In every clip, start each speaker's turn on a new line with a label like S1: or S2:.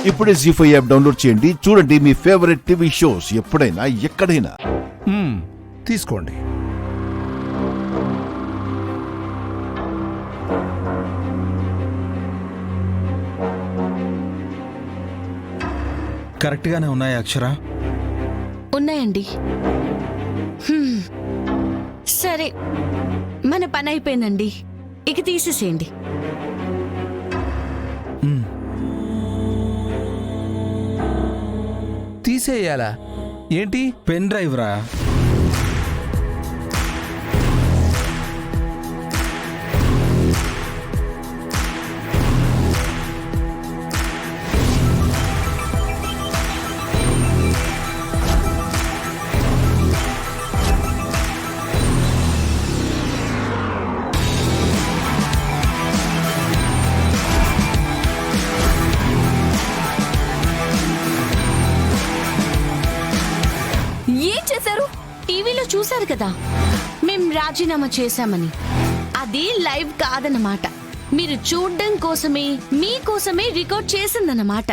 S1: ఇప్పుడే జీ5 app download చేయండి. చూడండి మీ ఫేవరెట్ టీవీ షోస్ ఎప్పుడైనా ఎక్కడైనా.
S2: తీసుకోండి.
S3: కరెక్ట్ గానే ఉన్నాయా అక్షర?
S4: ఉన్నాయండి. సరే, మన పని అయిపోయిందండి, ఇక తీసేసేయండి.
S2: తీసేయాలా? ఏంటి?
S3: పెన్ డ్రైవ్ రా.
S4: ఏం చేశారు? టీవీలో చూశారు కదా, మేం రాజీనామా చేశామని. అది లైవ్ కాదన్నమాట, మీరు చూడడం కోసమే, మీకోసమే రికార్డ్ చేసిందన్నమాట.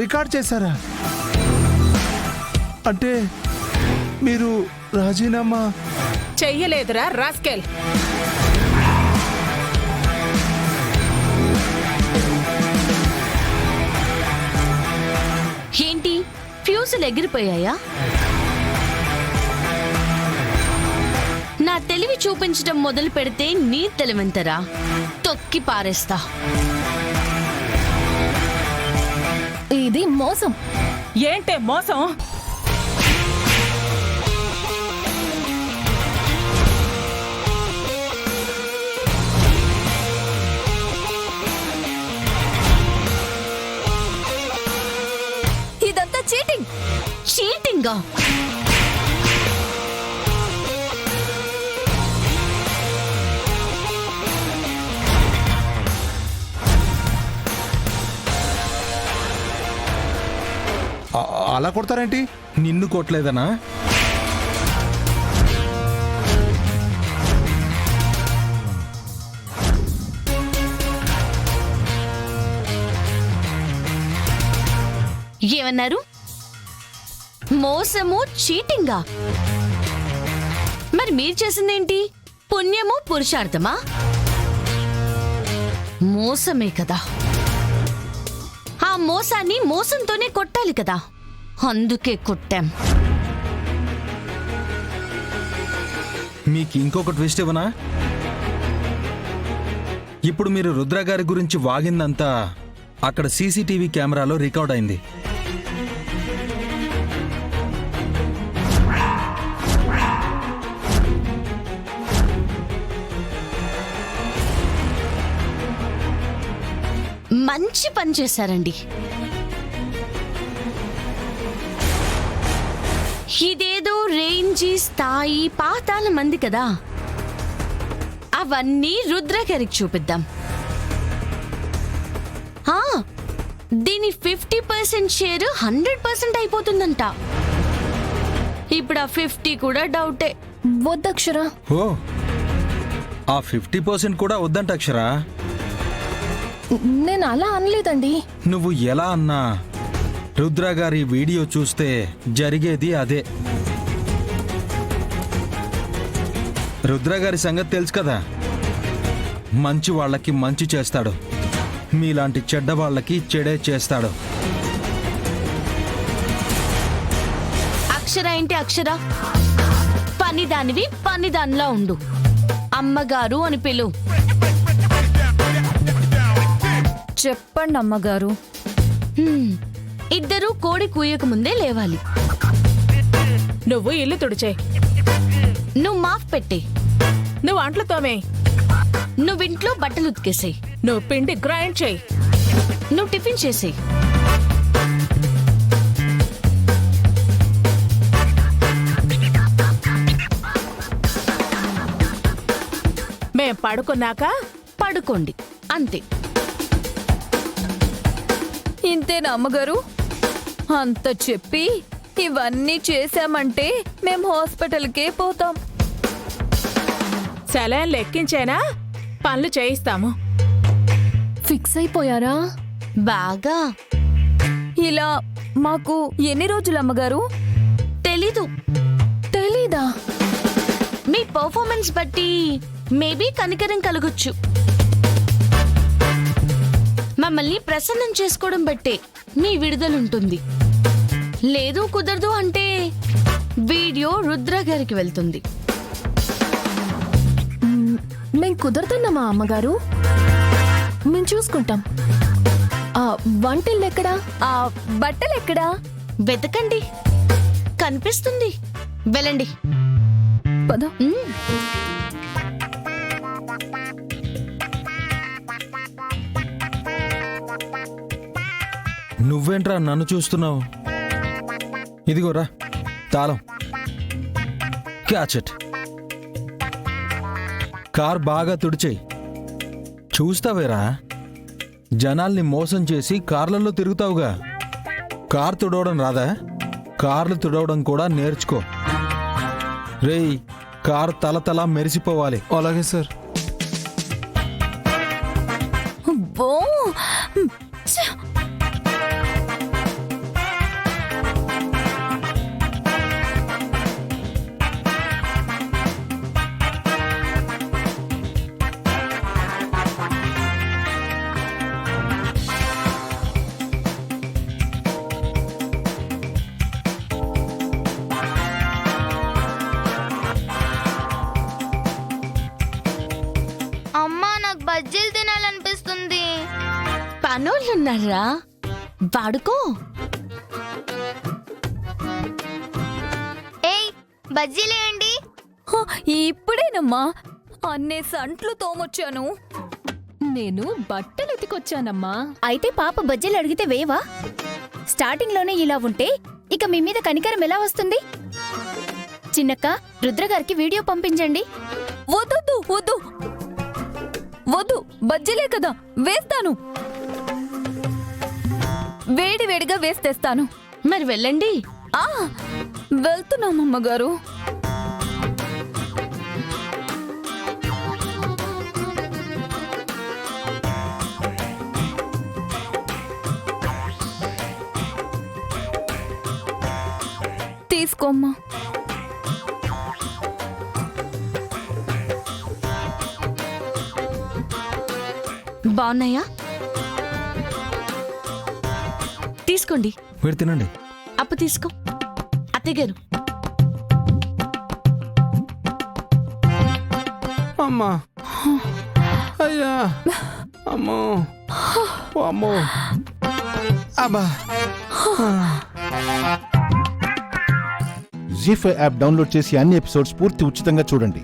S2: రికార్డ్ చేశారా? అంటే మీరు రాజీనామా
S5: చెయ్యలేదురా రాస్కెల్.
S4: ఏంటి, ఫ్యూజులు ఎగిరిపోయాయా? నా తెలివి చూపించడం మొదలు పెడితే నీ తెలివెంతరా? తొక్కి పారేస్తా.
S5: ఇది మోసం. ఏంటే మోసం?
S4: ఇదంతా చీటింగ్. చీటింగా?
S2: అలా కొడతారేంటి?
S3: నిన్ను కొట్టలేదనా?
S4: ఏమన్నారు? మోసము, చీటింగా? మరి మీరు చేసిందేంటి? పుణ్యము, పురుషార్థమా? మోసమే కదా. ఆ మోసాన్ని మోసంతోనే కొట్టాలి కదా, అందుకే కొట్టాం.
S3: మీకు ఇంకొక ట్విస్ట్ ఇవ్వనా? ఇప్పుడు మీరు రుద్ర గారి గురించి వాగిందంతా అక్కడ సీసీటీవీ కెమెరాలో రికార్డ్ అయింది.
S4: మంచి పని చేశారండి. ఇదేదో రేంజి, స్థాయి, పాతాల మంది కదా, అవన్నీ రుద్ర గారికి చూపిద్దాం. దీని 50% షేర్ 100% అయిపోతుందంట. ఇప్పుడు ఆ 50 కూడా డౌటే.
S5: వద్దక్షరా.
S3: ఓ, ఆ 50% కూడా వద్దంట అక్షరా.
S5: నేను అలా అనలేదండి.
S3: నువ్వు ఎలా అన్నా రుద్ర గారి వీడియో చూస్తే జరిగేది అదే. రుద్ర గారి సంగతి తెలుసు కదా, మంచి వాళ్ళకి మంచి చేస్తాడు, మీలాంటి చెడ్డ వాళ్ళకి చెడే చేస్తాడు.
S4: అక్షర ఏంటి అక్షర? పనిదానివి పనిదానిలా ఉండు. అమ్మగారు అని పిలు.
S5: చెప్పండి అమ్మగారు.
S4: ఇద్దరూ కోడి కూయక ముందే లేవాలి.
S5: నువ్వు ఇల్లు తుడిచే,
S4: నువ్వు మాఫ్ పెట్టే,
S5: నువ్వు అంట్లు తోమే,
S4: నువ్వింట్లో బట్టలు ఉతికేసేయ్,
S5: నువ్వు పిండి గ్రైండ్ చేయి,
S4: నువ్వు టిఫిన్ చేసేయ్.
S5: మేం పడుకున్నాక
S4: పడుకోండి, అంతే.
S5: ఇంతేనా అమ్మగారు?
S6: అంత చెప్పి ఇవన్నీ చేశామంటే మేం హాస్పిటల్కే పోతాం.
S5: సెలైన్ లెక్కించేనా పనులు చేయిస్తాము.
S6: ఫిక్స్ అయిపోయారా?
S4: బాగా
S6: ఇలా మాకు ఎన్ని రోజులు అమ్మగారు?
S4: తెలీదు.
S6: తెలీదా?
S4: మీ పర్ఫార్మెన్స్ బట్టి మేబీ కనికరం కలగొచ్చు. మమ్మల్ని ప్రసన్నం చేసుకోవడం బట్టే మీ విడుదలుంటుంది. లేదు కుదరదు అంటే వీడియో రుద్ర గారికి వెళ్తుంది.
S6: మేం కుదరతున్నామా అమ్మగారు? మేం చూసుకుంటాం. ఆ వంటలెక్కడా? ఆ బట్టలెక్కడా?
S4: వెతకండి, కనిపిస్తుంది. వెళ్ళండి.
S6: పద.
S3: నువ్వేంట్రా నన్ను చూస్తున్నావు? ఇదిగోరా తాళం, క్యాచ్ ఇట్. కార్ బాగా తుడిచేయి. చూస్తావేరా, జనాల్ని మోసం చేసి కార్లలో తిరుగుతావుగా. కార్ తుడవడం రాదా? కార్లు తుడవడం కూడా నేర్చుకో. రేయ్, కార్ తల మెరిసిపోవాలి.
S2: అలాగే సార్.
S6: అబ్బో! ఛ!
S7: అమ్మా నాకు బజ్జీలు తినాలనిపిస్తుంది.
S4: పనోళ్ళున్నారా, వాడుకో.
S7: ఏయ్ బజ్జీలేండి?
S6: హ, ఇప్పుడేనమ్మా అన్నే సంట్లు తోమొచ్చాను. నేను బట్టలు ఎత్తుకొచ్చానమ్మా.
S8: అయితే పాప బజ్జీలు అడిగితే వేవా? స్టార్టింగ్ లోనే ఇలా ఉంటే ఇక మీ మీద కనికరం ఎలా వస్తుంది? చిన్నక్క, రుద్రగారికి వీడియో పంపించండి.
S6: వద్దు వద్దు వద్దు, బజ్జీలే కదా, వేస్తాను. వేడి వేడిగా వేస్తేస్తాను.
S4: మరి వెళ్ళండి.
S6: ఆ వెళ్తున్నామమ్మగారు. తీసుకోమ్మా.
S4: బాగున్నాయా? తీసుకోండి.
S3: మీరు తినండి.
S4: అప్పు తీసుకో. అత్తగారు,
S2: అమ్మా, అయ్యా, అమ్మో, ఓ అమ్మో, అబ్బా.
S1: జీ5 యాప్ డౌన్లోడ్ చేసి అన్ని ఎపిసోడ్స్ పూర్తి ఉచితంగా చూడండి.